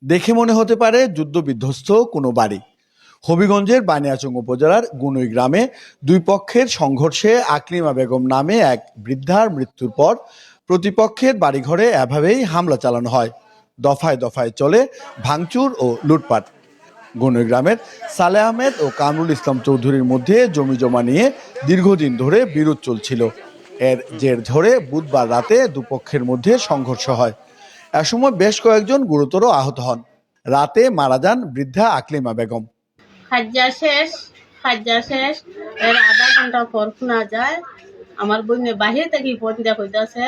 দেখে মনে হতে পারে যুদ্ধবিধ্বস্ত কোনো বাড়ি। হবিগঞ্জের বানিয়াচং উপজেলার গুনই গ্রামে দুই পক্ষের সংঘর্ষে আকলিমা বেগম নামে এক বৃদ্ধার মৃত্যুর পর প্রতিপক্ষের বাড়িঘরে এভাবেই হামলা চালানো হয়। দফায় দফায় চলে ভাঙচুর ও লুটপাট। গুনই গ্রামের সালেহ আহমেদ ও কামরুল ইসলাম চৌধুরীর মধ্যে জমি জমা নিয়ে দীর্ঘদিন ধরে বিরোধ চলছিল। এর জের ধরে বুধবার রাতে দুপক্ষের মধ্যে সংঘর্ষ হয়। এসময় বেশ কয়েকজন গুরুতর আহত হন। রাতে মারা যান বৃদ্ধা আকলিমা বেগম। খাজ্জা শেষ এর আধা ঘন্টা পর শোনা যায় আমার বোনে বাহির থেকে ফোন দিয়া কইতাছে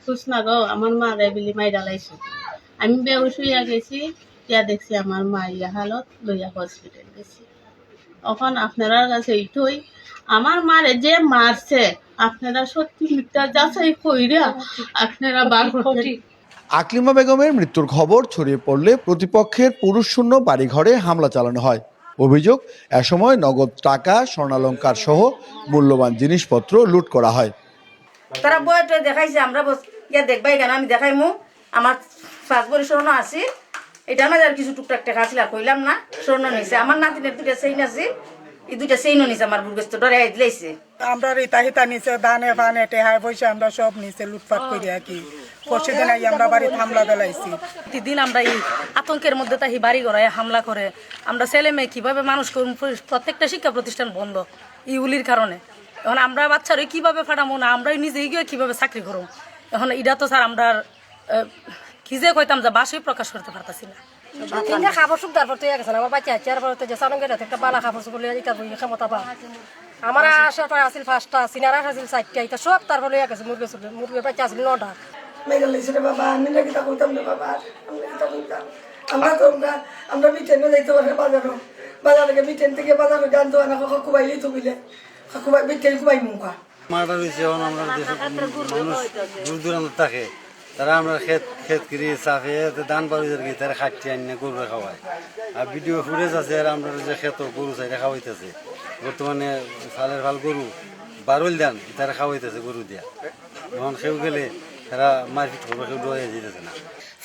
সুসনা গো আমার মা রেবিলি মাই ডালাইছে। আমি বেহুশ হইয়া গেছি, ইয়া দেখছি আমার মা ইয়া হালত লইয়া হসপিটাল গেছি। এখন আপনার কাছে এইটুই, আমার মারে যে মারছে আপনারা সত্যি মিথ্যা যাচাই কইরা আপনারা বার করতে। আকলিমা বেগমের মৃত্যুর খবর ছড়িয়ে পড়লে প্রতিপক্ষের পুরুষশূন্য বাড়িঘরে হামলা চালানো হয়। অভিযোগ, এসময় নগদ টাকা, স্বর্ণালংকার সহ মূল্যবান জিনিসপত্র লুট করা হয়। তারা বইটা দেখাইছে, আমরা ইয়া দেখবাই কেন আমি দেখাইমু আমার 5 ভরি স্বর্ণ আছে, এটা আমার আর কিছু টুকটাক টাকা আছিল আর কইলাম না। স্বর্ণ নিছে আমার নাতিনের 2টা চেইন আছে, এই 2টা চেইনও নিছে আমার বুড়গেস্ত ডরে দিলাইছে। আমরা রিতা হিতা নিছে, দানে ফানে টেহাই পয়সা আমরা সব নিছে লুটপাট করি আর কি। পরশুদিন আমরা বাড়ি হামলা বেলাইছি। প্রতিদিন আমরা এই আতঙ্কের মধ্যে তাই বাড়ি ঘরে হামলা করে আমরা ছেলে মেয়ে কিভাবে মানুষ করুন, প্রত্যেকটা শিক্ষা প্রতিষ্ঠান বন্ধ এই উলির কারণে। এখন আমরা বাচ্চারা কিভাবে ফাটামো না, আমরাই নিজেই গিয়ে কিভাবে চাকরি করুম। এখন এটা তো স্যার আমরা কি যে কইতাম যে বাসই প্রকাশ করতে পারতাছি না। তিনটা খাবার সুখ তারপর তো গেছে আমার বাচ্চা আছে, তারপর তো যে সানঙ্গের একটা বালা খাবার সুখ লিয়ে দিতে বই ক্ষমতা পা আমার আশাটা আছিল 5টা, সিনার আশা আছিল 4টা, এটা সব তারপর লিয়ে গেছে। মুরগির বাচ্চা আছিল 9টা। বাবা আমি কিতা কইতাম না বাবা, আমরা কিতা কইতাম, আমরা তো আমরা বিটেনে যাইতে পারে বাজারে বিটেন থেকে বাজারে গান তো না কুবাইলি তো বিলে কুবাই বিটেন কুবাই মুখা মারা রয়েছে। এখন আমরা দেশে মানুষ দূর দূরান্ত থাকে, তারা আমরা ক্ষেত করি চাফে ধান পাড়িদের কি তারা খাচ্ছি আনিয়ে গরু খাওয়ায়। আর ভিডিও ফুটেজ আছে আর আমরা যে ক্ষেত গরু চাইতে খাওয়াইতেছে। বর্তমানে সালের ভাল গরু বারুল দেন তারা খাওয়াইতেছে গরু দিয়া। এখন সেও গেলে তারা মারপিট করবে, কেউ ডয়ে যেতেছে না।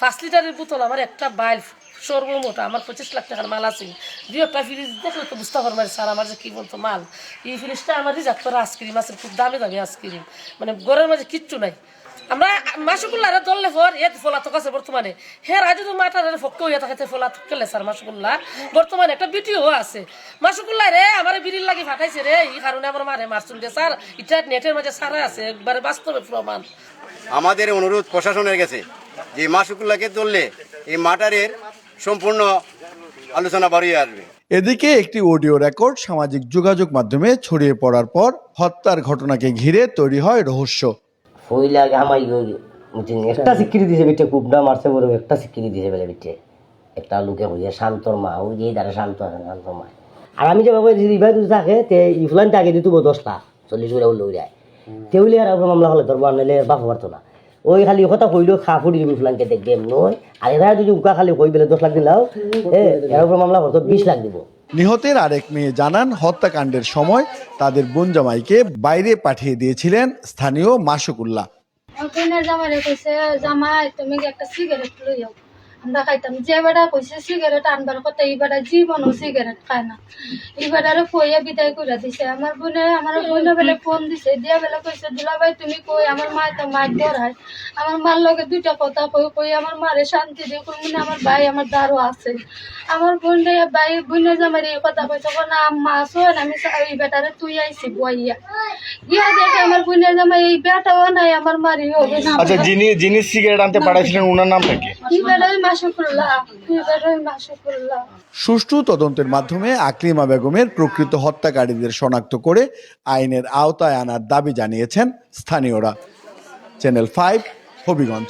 5 লিটারের বোতল আমার একটা বাইল সর্বমোটা আমার 25 লাখ টাকার মাল আছে। 2টা ফ্রিজ দেখলে তো বুঝতে পারবো স্যার আমার যে কি বলতো মাল। এই ফ্রিজটা আমার রিজার্ভ করা আইসক্রিম আছে, খুব দামি দামি আইসক্রিম, মানে ঘরের মাঝে কিচ্ছু নাই। আমরা মাসুকুল্লারে দললে পর এত ফলা তো আছে বর্তমানে হে রাজু মাটার ফক্ক হইয়া থাকে ফলা কেলে স্যার মাসুকুল্লা বর্তমানে একটা ভিডিও আছে মাসুকুল্লা রে আমার বিড়ির লাগি ফাটাইছে রে, এই কারণে আমার মারে মারছুন রে স্যার। এটা নেটের মাঝে সারা আছে, একবারে বাস্তবে প্রমাণ। আমাদের অনুরোধ প্রশাসনের কাছে যে মাসুকুল্লাহকে ধরলে এই মাটারের সম্পূর্ণ আলোচনা বাড়িয়ে আসবে। এদিকে একটি অডিও রেকর্ড সামাজিক যোগাযোগ মাধ্যমে ছড়িয়ে পড়ার পর হত্যার ঘটনাকে ঘিরে তৈরি হয় রহস্য। একটা স্বীকৃতি দিয়েছে বিটে কুপডা মারছে বড় একটা স্বীকৃতি দিয়েছে বলে বিটে একটা লোকে হইয়া শান্তর মা ওই যে তারা শান্ত আছে শান্তর মা। আর আমি যে বাবা রিভাই থাকে তে ইফলানটা আগে দিত 10 লাখ 40 করে লই যায় তেউলি আর মামলা হলে ধরবো আনলে বাপ পারতো না। ওই খালি কথা কইলেও খা ফুটি দিবি ইফলানকে দেখবে নয়। আর এরা যদি উকা খালি কই বেলে 10 লাখ দিলাও এর উপর মামলা হতো 20 লাখ দিব। নিহতের আরেক মেয়ে জানান, হত্যাকাণ্ডের সময় তাদের বোন জামাইকে বাইরে পাঠিয়ে দিয়েছিলেন স্থানীয় মাসুকুল্লাহ। জামাই কইছে জামাই তুমি একটা সিগারেট লইও, আমরা খাইতাম। যে বেড়া কইছে সিগারেট আনবার কথা, এই বেড়া জীবনও সিগারেট খায় না। এই বেড়ারে কইয়া বিদায় করে দিছে। আমার বোনে বেলে ফোন দিছে, দিয়া বেলা কইছে দুলাভাই তুমি কই আমার মা তো মাছ ধরায়। আমার মার লগে 2টা কথা কই আমার মারে শান্তি দিয়ে কইনি। আমার ভাই আমার দারও আছে, আমার বোনে জামাই এই কথা কইছে না আম্মা আসো না, আমি এই বেটারে তুই আইছি বইয়া গিয়া দেখে আমার বোনে জামাই এই বেটাও নাই, আমার মারি হবে না। আচ্ছা, যিনি সিগারেট আনতে পাঠাইছিলেন ওনার নামটা কি? সুষ্ঠু তদন্তের মাধ্যমে আকলিমা বেগমের প্রকৃত হত্যাকারীদের শনাক্ত করে আইনের আওতায় আনার দাবি জানিয়েছেন স্থানীয়রা। চ্যানেল 5, হবিগঞ্জ।